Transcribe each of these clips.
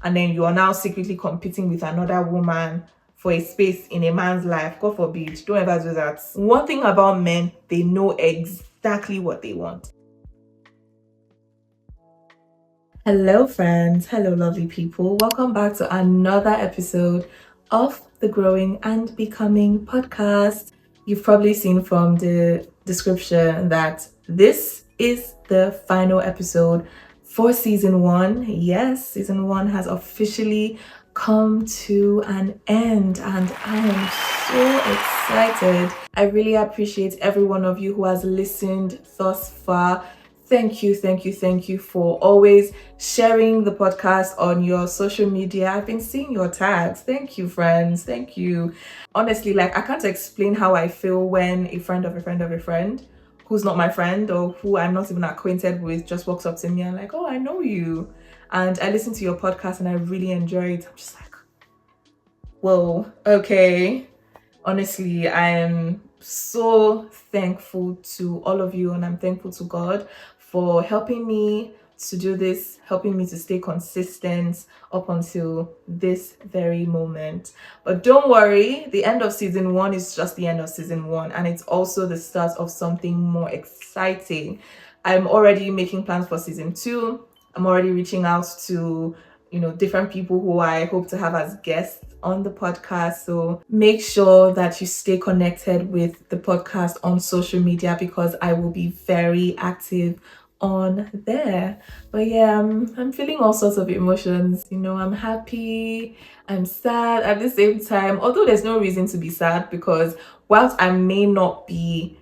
and then you are now secretly competing with another woman for a space in a man's life. God forbid, don't ever do that. One thing about men, they know exactly what they want. Hello, friends. Hello, lovely people. Welcome back to another episode of the Growing and Becoming podcast. You've probably seen from the description that this is the final episode for season 1. Yes, season 1 has officially come to an end, and I am so excited. I really appreciate every one of you who has listened thus far. Thank you for always sharing the podcast on your social media. I've been seeing your tags. Thank you, friends. Thank you. Honestly, I can't explain how I feel when a friend of a friend of a friend who's not my friend or who I'm not even acquainted with just walks up to me and oh, I know you. And I listen to your podcast and I really enjoy it. I'm just whoa, okay. Honestly, I am so thankful to all of you, and I'm thankful to God for helping me to do this, helping me to stay consistent up until this very moment. But don't worry, the end of season 1 is just the end of season 1, and it's also the start of something more exciting. I'm already making plans for season 2. I'm already reaching out to different people who I hope to have as guests on the podcast. So make sure that you stay connected with the podcast on social media because I will be very active on there. But yeah, I'm feeling all sorts of emotions. I'm happy, I'm sad at the same time, although there's no reason to be sad because whilst I may not be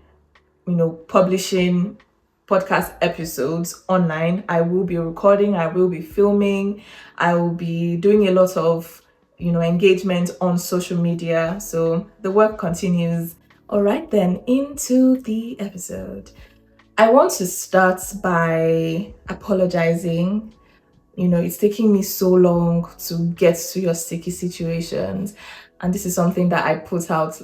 publishing podcast episodes online, I will be recording, I will be filming, I will be doing a lot of engagement on social media. So the work continues. All right, then into the episode. I want to start by apologizing. It's taking me so long to get to your sticky situations, and this is something that I put out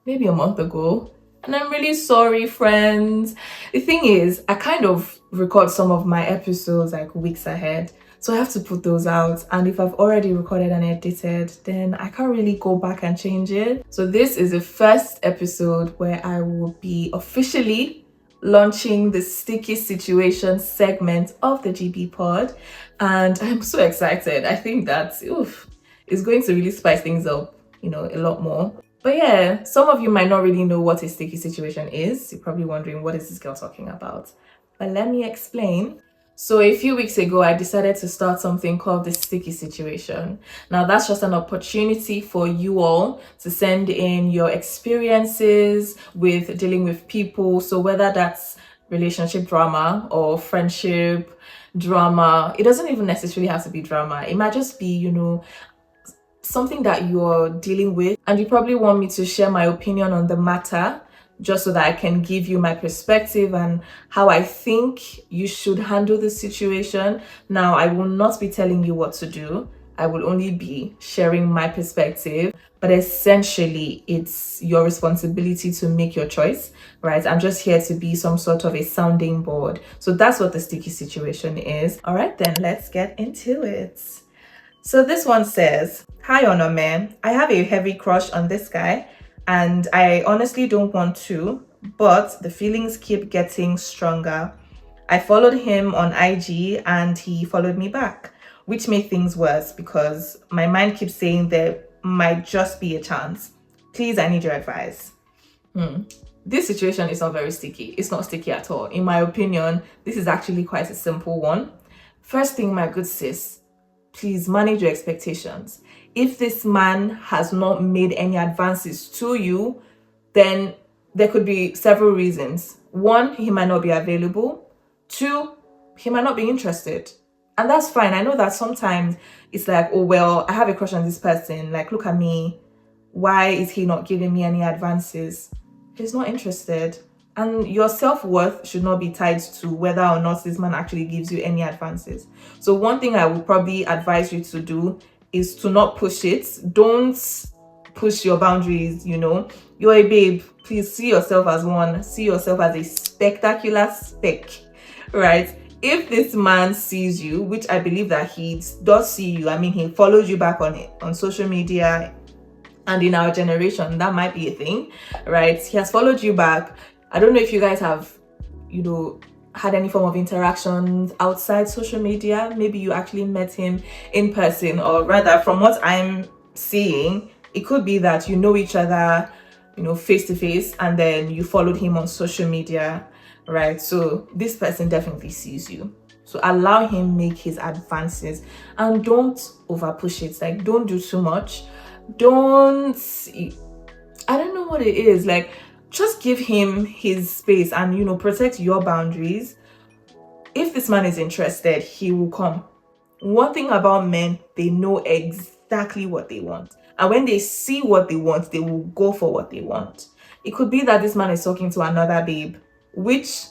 maybe a month ago. And I'm really sorry, friends. The thing is, I kind of record some of my episodes weeks ahead. So I have to put those out. And if I've already recorded and edited, then I can't really go back and change it. So this is the first episode where I will be officially launching the sticky situation segment of the GB pod. And I'm so excited. I think that it's going to really spice things up, a lot more. But yeah, some of you might not really know what a sticky situation is. You're probably wondering, what is this girl talking about? But let me explain. So a few weeks ago, I decided to start something called the sticky situation. Now that's just an opportunity for you all to send in your experiences with dealing with people. So whether that's relationship drama or friendship drama, it doesn't even necessarily have to be drama. It might just be, something that you're dealing with, and you probably want me to share my opinion on the matter just so that I can give you my perspective and how I think you should handle the situation. Now, I will not be telling you what to do. I will only be sharing my perspective, but essentially it's your responsibility to make your choice, right? I'm just here to be some sort of a sounding board. So that's what the sticky situation is. All right, then let's get into it. So this one says, "Hi, Honor Man. I have a heavy crush on this guy, and I honestly don't want to, but the feelings keep getting stronger. I followed him on IG and he followed me back, which made things worse because my mind keeps saying there might just be a chance. Please, I need your advice." This situation is not very sticky. It's not sticky at all. In my opinion, this is actually quite a simple one. First thing, my good sis, please manage your expectations. If this man has not made any advances to you, then there could be several reasons. 1, he might not be available. 2, he might not be interested. And that's fine. I know that sometimes it's oh, well, I have a crush on this person. Look at me. Why is he not giving me any advances? He's not interested. And your self-worth should not be tied to whether or not this man actually gives you any advances. So one thing I would probably advise you to do is to not push it. Don't push your boundaries, You're a babe. Please see yourself as one. See yourself as a spectacular speck, right? if this man sees you, which I believe that he does see you, I mean, he follows you back on social media, and in our generation that might be a thing, right? He has followed you back. I don't know if you guys have, had any form of interactions outside social media. Maybe you actually met him in person, or rather, from what I'm seeing, it could be that you know each other, face to face, and then you followed him on social media, right? So this person definitely sees you. So allow him make his advances, and don't over push it. Like, don't do too much. Don't, I don't know what it is. Like, just give him his space and, protect your boundaries. If this man is interested, he will come. One thing about men, they know exactly what they want. And when they see what they want, they will go for what they want. It could be that this man is talking to another babe, which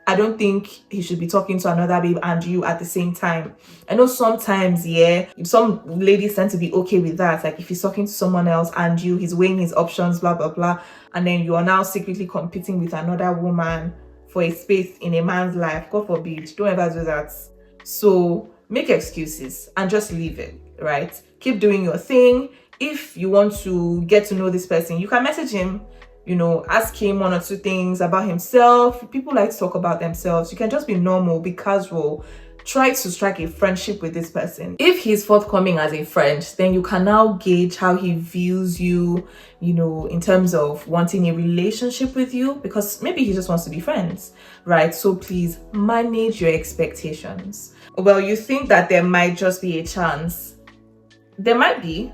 I don't think he should be talking to another babe and you at the same time. I know sometimes, yeah, some ladies tend to be okay with that. Like, if he's talking to someone else and he's weighing his options, blah, blah, blah. And then you are now secretly competing with another woman for a space in a man's life. God forbid, don't ever do that. So make excuses and just leave it, right? Keep doing your thing. If you want to get to know this person, you can message him, ask him one or two things about himself. People like to talk about themselves. You can just be normal, be casual. Try to strike a friendship with this person. If he's forthcoming as a friend, then you can now gauge how he views you, in terms of wanting a relationship with you, because maybe he just wants to be friends, right? So please manage your expectations. Well, you think that there might just be a chance. There might be,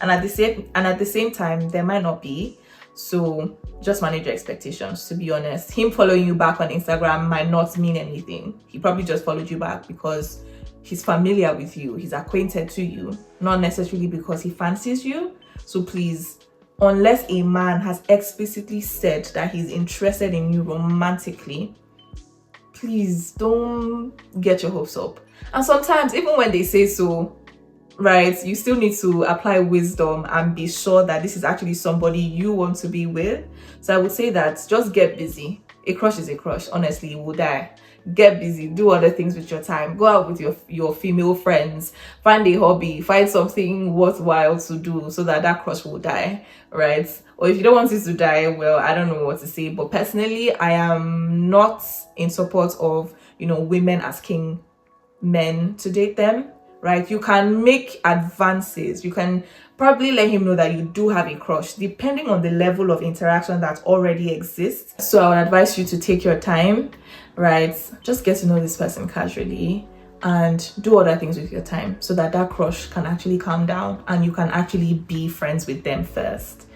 and at the same time, there might not be. So just manage your expectations. To be honest, him following you back on Instagram might not mean anything. He probably just followed you back because he's familiar with you, he's acquainted to you, not necessarily because he fancies you. So please, unless a man has explicitly said that he's interested in you romantically, please don't get your hopes up. And sometimes, even when they say so, right, you still need to apply wisdom and be sure that this is actually somebody you want to be with. So I would say that just get busy. A crush is a crush. Honestly, it will die. Get busy, do other things with your time, go out with your female friends, find a hobby, find something worthwhile to do so that crush will die, right? Or if you don't want it to die, well, I don't know what to say, but personally, I am not in support of women asking men to date them, right? You can make advances. You can probably let him know that you do have a crush, depending on the level of interaction that already exists. So I would advise you to take your time, right? Just get to know this person casually and do other things with your time so that crush can actually calm down and you can actually be friends with them first,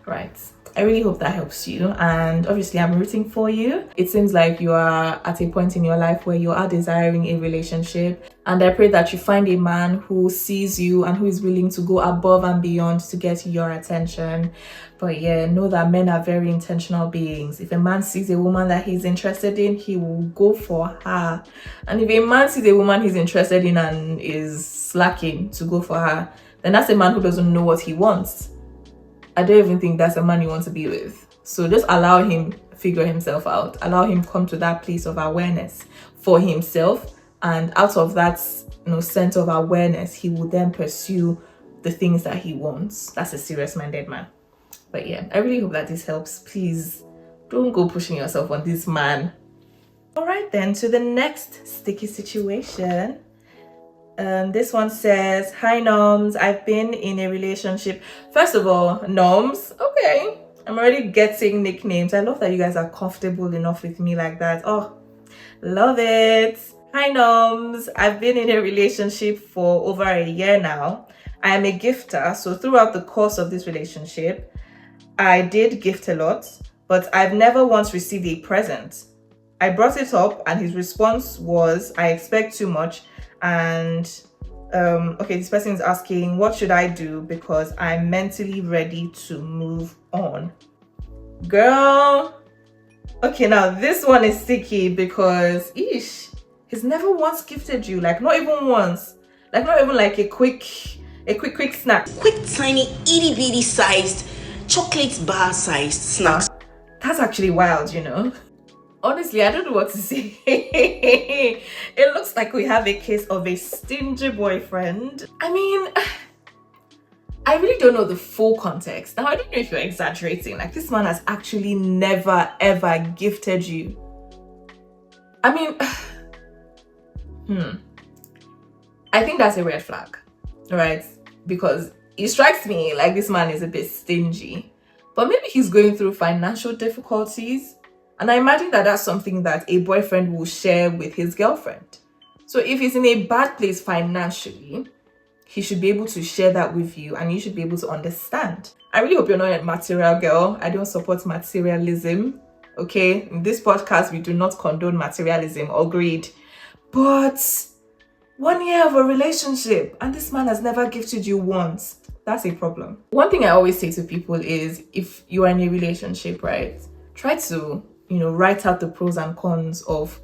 right? I really hope that helps you, and obviously I'm rooting for you. It seems like you are at a point in your life where you are desiring a relationship, and I pray that you find a man who sees you and who is willing to go above and beyond to get your attention. But yeah, know that men are very intentional beings. If a man sees a woman that he's interested in, he will go for her. And if a man sees a woman he's interested in and is slacking to go for her, then that's a man who doesn't know what he wants. I don't even think that's a man you want to be with. So just allow him figure himself out. Allow him come to that place of awareness for himself. And out of that, sense of awareness, he will then pursue the things that he wants. That's a serious-minded man. But yeah, I really hope that this helps. Please don't go pushing yourself on this man. All right, then, to the next sticky situation. This one says, hi Noms, I've been in a relationship. First of all, Noms, okay, I'm already getting nicknames. I love that you guys are comfortable enough with me like that. Oh, love it. Hi Noms, I've been in a relationship for over a year now. I am a gifter, so throughout the course of this relationship, I did gift a lot, but I've never once received a present. I brought it up and his response was, I expect too much. And okay, this person is asking, what should I do because I'm mentally ready to move on? Girl, okay, now this one is sticky because he's never once gifted you, like not even once, like not even like a quick snack, quick tiny itty bitty sized chocolate bar sized snacks. That's actually wild, Honestly, I don't know what to say. It looks like we have a case of a stingy boyfriend. I mean, I really don't know the full context. Now, I don't know if you're exaggerating. Like, this man has actually never ever gifted you. I mean, I think that's a red flag, right? Because it strikes me like this man is a bit stingy. But maybe he's going through financial difficulties. And I imagine that that's something that a boyfriend will share with his girlfriend. So if he's in a bad place financially, he should be able to share that with you and you should be able to understand. I really hope you're not a material girl. I don't support materialism. Okay? In this podcast, we do not condone materialism or greed. But 1 year of a relationship and this man has never gifted you once. That's a problem. One thing I always say to people is if you are in a relationship, right? Try to, write out the pros and cons of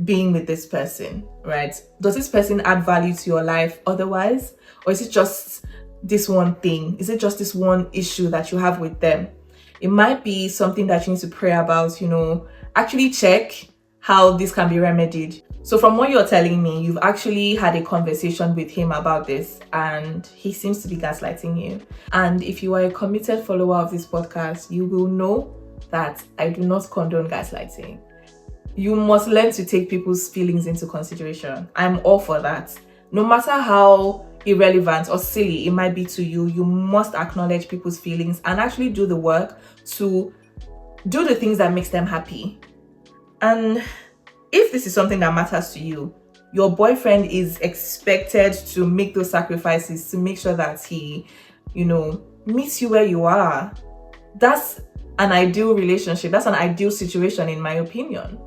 being with this person, right? Does this person add value to your life otherwise? Or is it just this one thing? Is it just this one issue that you have with them? It might be something that you need to pray about, actually check how this can be remedied. So from what you're telling me, you've actually had a conversation with him about this and he seems to be gaslighting you. And if you are a committed follower of this podcast, you will know that I do not condone gaslighting. You must learn to take people's feelings into consideration. I'm all for that. No matter how irrelevant or silly it might be to you, you must acknowledge people's feelings and actually do the work to do the things that makes them happy. And if this is something that matters to you, your boyfriend is expected to make those sacrifices to make sure that he, meets you where you are. That's an ideal relationship. That's an ideal situation, in my opinion.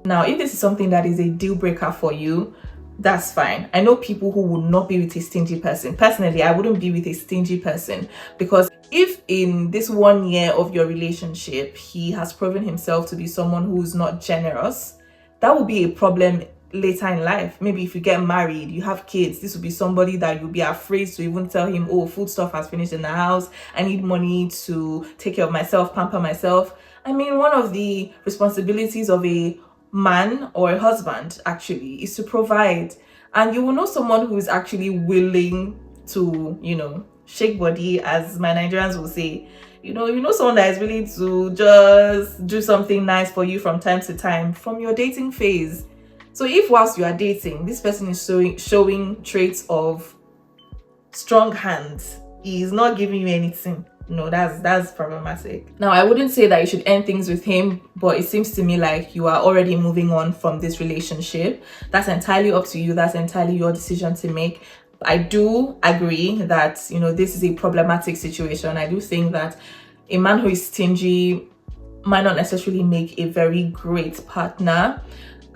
Now, if this is something that is a deal breaker for you, that's fine. I know people who would not be with a stingy person. Personally, I wouldn't be with a stingy person because if in this 1 year of your relationship, he has proven himself to be someone who's not generous, that will be a problem later in life. Maybe if you get married, you have kids, this will be somebody that you'll be afraid to even tell him, oh, food stuff has finished in the house. I need money to take care of myself, pamper myself. I mean, one of the responsibilities of a man or a husband actually is to provide. And you will know someone who is actually willing to, shake body, as my Nigerians will say. You know someone that is willing to just do something nice for you from time to time from your dating phase. So if whilst you are dating, this person is showing traits of strong hands, he is not giving you anything, that's problematic. Now, I wouldn't say that you should end things with him, but it seems to me like you are already moving on from this relationship. That's entirely up to you. That's entirely your decision to make. I do agree that, this is a problematic situation. I do think that a man who is stingy might not necessarily make a very great partner.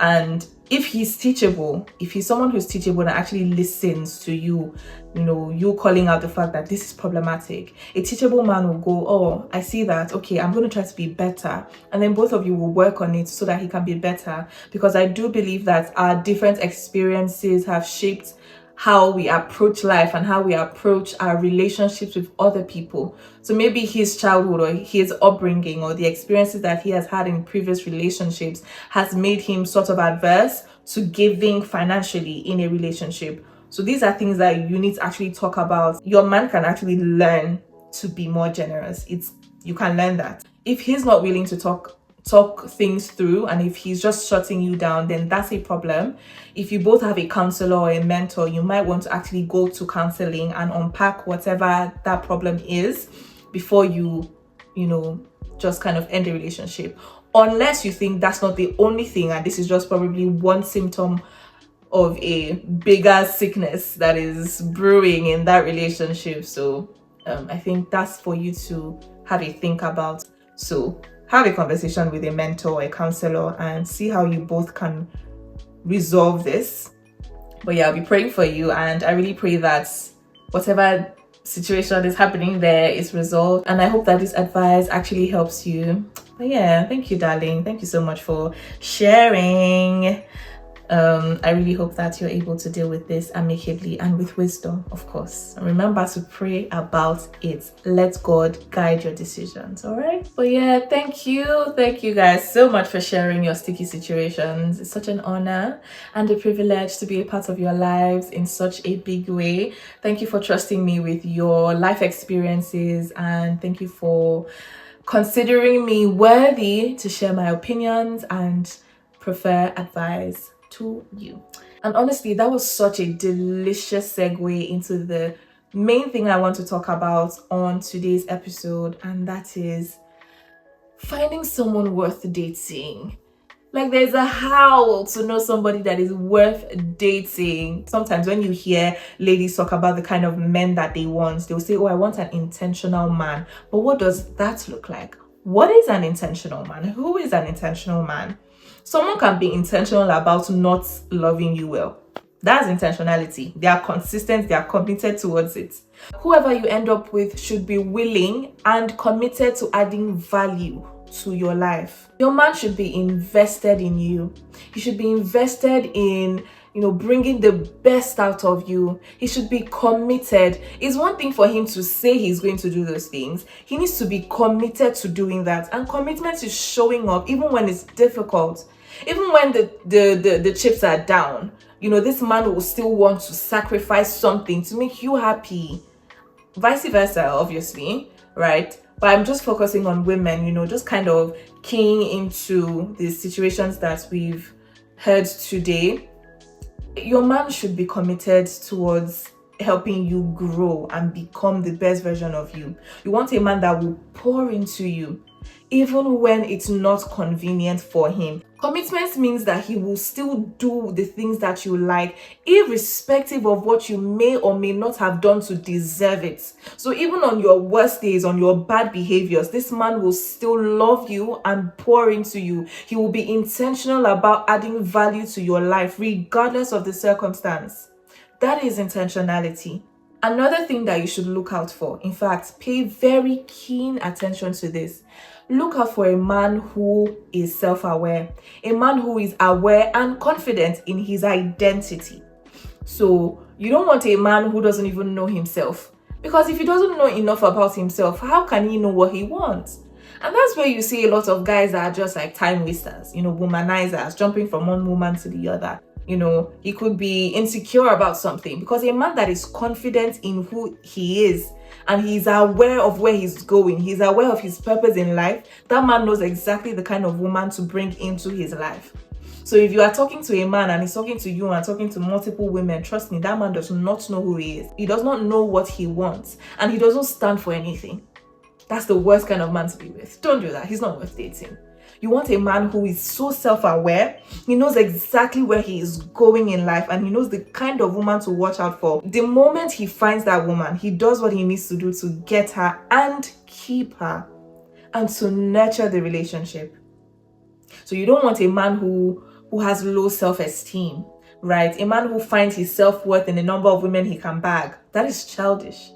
And if he's teachable, if he's someone who's teachable and actually listens to you, you calling out the fact that this is problematic, a teachable man will go, oh, I see that. Okay, I'm going to try to be better. And then both of you will work on it so that he can be better. Because I do believe that our different experiences have shaped how we approach life and how we approach our relationships with other people. So maybe his childhood or his upbringing or the experiences that he has had in previous relationships has made him sort of adverse to giving financially in a relationship. So these are things that you need to actually talk about. Your man can actually learn to be more generous. You can learn that. If he's not willing to talk things through and if he's just shutting you down, then that's a problem. If you both have a counselor or a mentor, you might want to actually go to counseling and unpack whatever that problem is before you just kind of end the relationship, unless you think that's not the only thing and this is just probably one symptom of a bigger sickness that is brewing in that relationship. So I think that's for you to have a think about. So have a conversation with a mentor or a counselor and see how you both can resolve this. But yeah, I'll be praying for you, and I really pray that whatever situation is happening there is resolved, and I hope that this advice actually helps you. But yeah, thank you, darling. Thank you so much for sharing. I really hope that you're able to deal with this amicably and with wisdom, of course. And remember to pray about it. Let God guide your decisions, all right? But yeah, thank you. Thank you guys so much for sharing your sticky situations. It's such an honor and a privilege to be a part of your lives in such a big way. Thank you for trusting me with your life experiences, and thank you for considering me worthy to share my opinions and prefer advice to you. And honestly, that was such a delicious segue into the main thing I want to talk about on today's episode, and that is finding someone worth dating. Like, there's a how to know somebody that is worth dating. Sometimes when you hear ladies talk about the kind of men that they want, they'll say, oh, I want an intentional man. But what does that look like? What is an intentional man? Who is an intentional man? Someone can be intentional about not loving you well. That's intentionality. They are consistent, they are committed towards it. Whoever you end up with should be willing and committed to adding value to your life. Your man should be invested in you. He should be invested in, bringing the best out of you. He should be committed. It's one thing for him to say he's going to do those things. He needs to be committed to doing that. And commitment is showing up even when it's difficult. Even when the chips are down, this man will still want to sacrifice something to make you happy. Vice versa, obviously, right? But I'm just focusing on women, just kind of keying into the situations that we've heard today. Your man should be committed towards helping you grow and become the best version of you. You want a man that will pour into you, even when it's not convenient for him. Commitment means that he will still do the things that you like, irrespective of what you may or may not have done to deserve it. So even on your worst days, on your bad behaviors, this man will still love you and pour into you. He will be intentional about adding value to your life, regardless of the circumstance. That is intentionality. Another thing that you should look out for, in fact, pay very keen attention to this. Look out for a man who is self-aware, a man who is aware and confident in his identity. So you don't want a man who doesn't even know himself, because if he doesn't know enough about himself, how can he know what he wants? And that's where you see a lot of guys that are just like time wasters, womanizers, jumping from one woman to the other. He could be insecure about something, because a man that is confident in who he is and he's aware of where he's going, he's aware of his purpose in life, that man knows exactly the kind of woman to bring into his life. So if you are talking to a man and he's talking to you and talking to multiple women, trust me, that man does not know who he is. He does not know what he wants, and he doesn't stand for anything. That's the worst kind of man to be with. Don't do that. He's not worth dating. You want a man who is so self-aware. He knows exactly where he is going in life, and he knows the kind of woman to watch out for. The moment he finds that woman, he does what he needs to do to get her and keep her and to nurture the relationship. So you don't want a man who has low self-esteem, right? A man who finds his self-worth in the number of women he can bag. That is childish.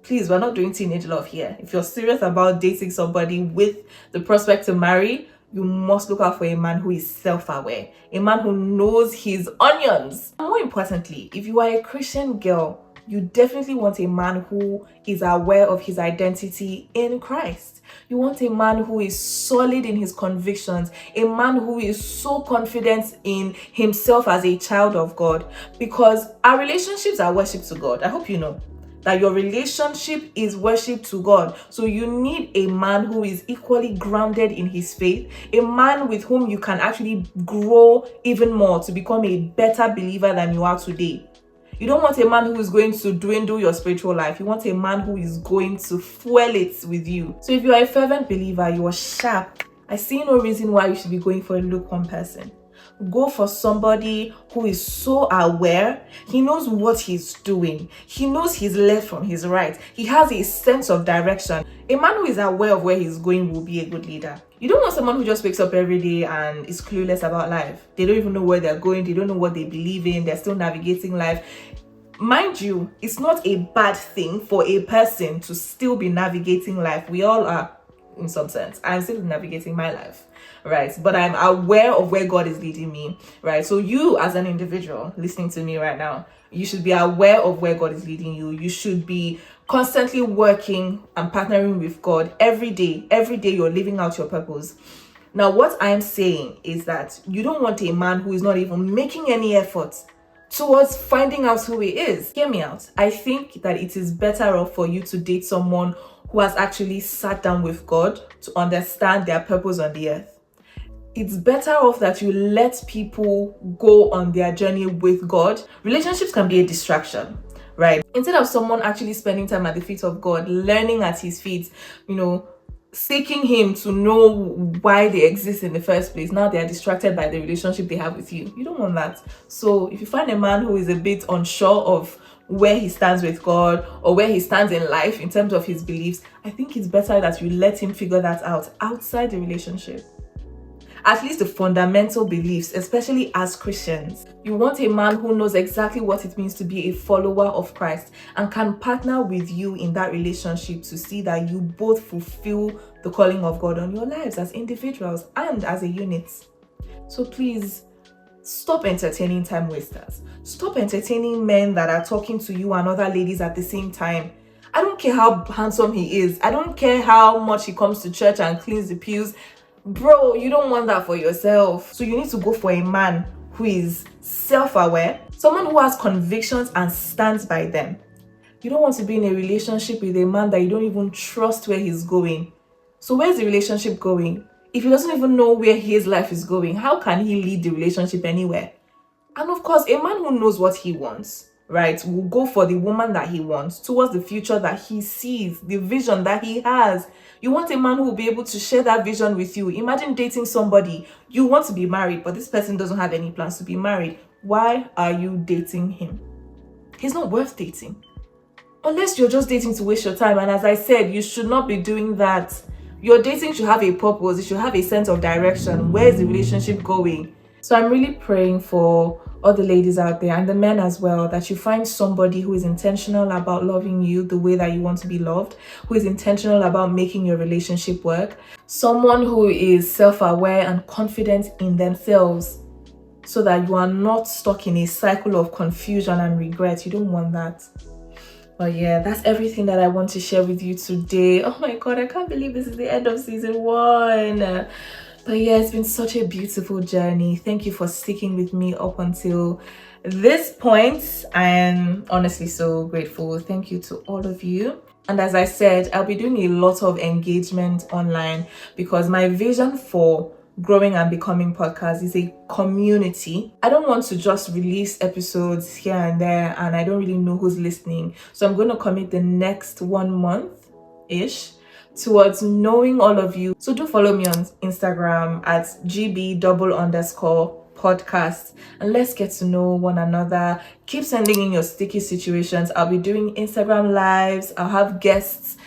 Please, we're not doing teenage love here. If you're serious about dating somebody with the prospect to marry, you must look out for a man who is self-aware, a man who knows his onions. More importantly, if you are a Christian girl, you definitely want a man who is aware of his identity in Christ. You want a man who is solid in his convictions, a man who is so confident in himself as a child of God, because our relationships are worship to God. I hope you know that your relationship is worship to God. So you need a man who is equally grounded in his faith, a man with whom you can actually grow even more to become a better believer than you are today. You don't want a man who is going to dwindle your spiritual life. You want a man who is going to fuel it with you. So if you are a fervent believer, you are sharp. I see no reason why you should be going for a lukewarm person. Go for somebody who is so aware. He knows what he's doing. He knows his left from his right. He has a sense of direction. A man who is aware of where he's going will be a good leader. You don't want someone who just wakes up every day and is clueless about life. They don't even know where they're going. They don't know what they believe in. They're still navigating life. Mind you, it's not a bad thing for a person to still be navigating life. We all are. in some sense. I'm still navigating my life, right? But I'm aware of where God is leading me, right? So you as an individual listening to me right now, you should be aware of where God is leading you. You should be constantly working and partnering with God every day. Every day you're living out your purpose. Now, what I'm saying is that you don't want a man who is not even making any effort towards finding out who he is. Hear me out. I think that it is better off for you to date someone who has actually sat down with God to understand their purpose on the earth. It's better off that you let people go on their journey with God. Relationships can be a distraction, right? Instead of someone actually spending time at the feet of God, learning at his feet, seeking him to know why they exist in the first place, now they are distracted by the relationship they have with you. You don't want that. So if you find a man who is a bit unsure of where he stands with God or where he stands in life in terms of his beliefs, I think it's better that you let him figure that out outside the relationship. At least the fundamental beliefs, especially as Christians. You want a man who knows exactly what it means to be a follower of Christ and can partner with you in that relationship to see that you both fulfill the calling of God on your lives as individuals and as a unit. So please, stop entertaining time wasters. Stop entertaining men that are talking to you and other ladies at the same time. I don't care how handsome he is. I don't care how much he comes to church and cleans the pews. Bro, you don't want that for yourself. So you need to go for a man who is self-aware, someone who has convictions and stands by them. You don't want to be in a relationship with a man that you don't even trust where he's going. So where's the relationship going? If he doesn't even know where his life is going, how can he lead the relationship anywhere? And of course, a man who knows what he wants, right, will go for the woman that he wants towards the future that he sees, the vision that he has. You want a man who will be able to share that vision with you. Imagine dating somebody, you want to be married, but this person doesn't have any plans to be married. Why are you dating him? He's not worth dating. Unless you're just dating to waste your time. And as I said, you should not be doing that. Your dating should have a purpose. It should have a sense of direction. Where is the relationship going? So I'm really praying for all the ladies out there and the men as well, that you find somebody who is intentional about loving you the way that you want to be loved, who is intentional about making your relationship work, someone who is self-aware and confident in themselves so that you are not stuck in a cycle of confusion and regret. You don't want that. But yeah, that's everything that I want to share with you today. Oh my god, I can't believe this is the end of season 1. But yeah, it's been such a beautiful journey. Thank you for sticking with me up until this point. I am honestly so grateful. Thank you to all of you. And as I said, I'll be doing a lot of engagement online because my vision for Growing and Becoming podcast is a community. I don't want to just release episodes here and there and I don't really know who's listening. So I'm going to commit the next 1 month-ish towards knowing all of you. So do follow me on Instagram at gb_podcast and let's get to know one another. Keep sending in your sticky situations. I'll be doing Instagram lives. I'll have guests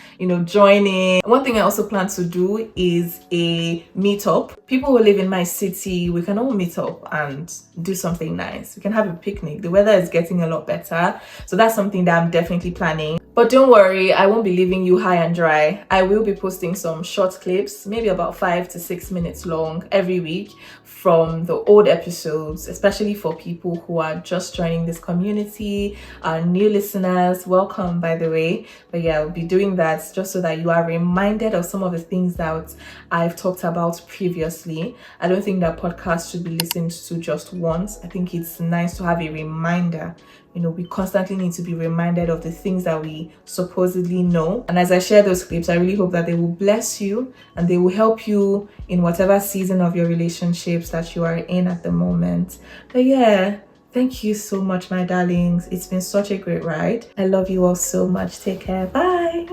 joining. One thing I also plan to do is a meetup. People who live in my city, we can all meet up and do something nice. We can have a picnic. The weather is getting a lot better, so that's something that I'm definitely planning. But don't worry, I won't be leaving you high and dry. I will be posting some short clips, maybe about 5 to 6 minutes long every week from the old episodes, especially for people who are just joining this community, new listeners. Welcome, by the way. But yeah, I'll be doing that just so that you are reminded of some of the things that I've talked about previously. I don't think that podcast should be listened to just once. I think it's nice to have a reminder. We constantly need to be reminded of the things that we supposedly know. And as I share those clips, I really hope that they will bless you and they will help you in whatever season of your relationships that you are in at the moment. But yeah, thank you so much, my darlings. It's been such a great ride. I love you all so much. Take care. Bye.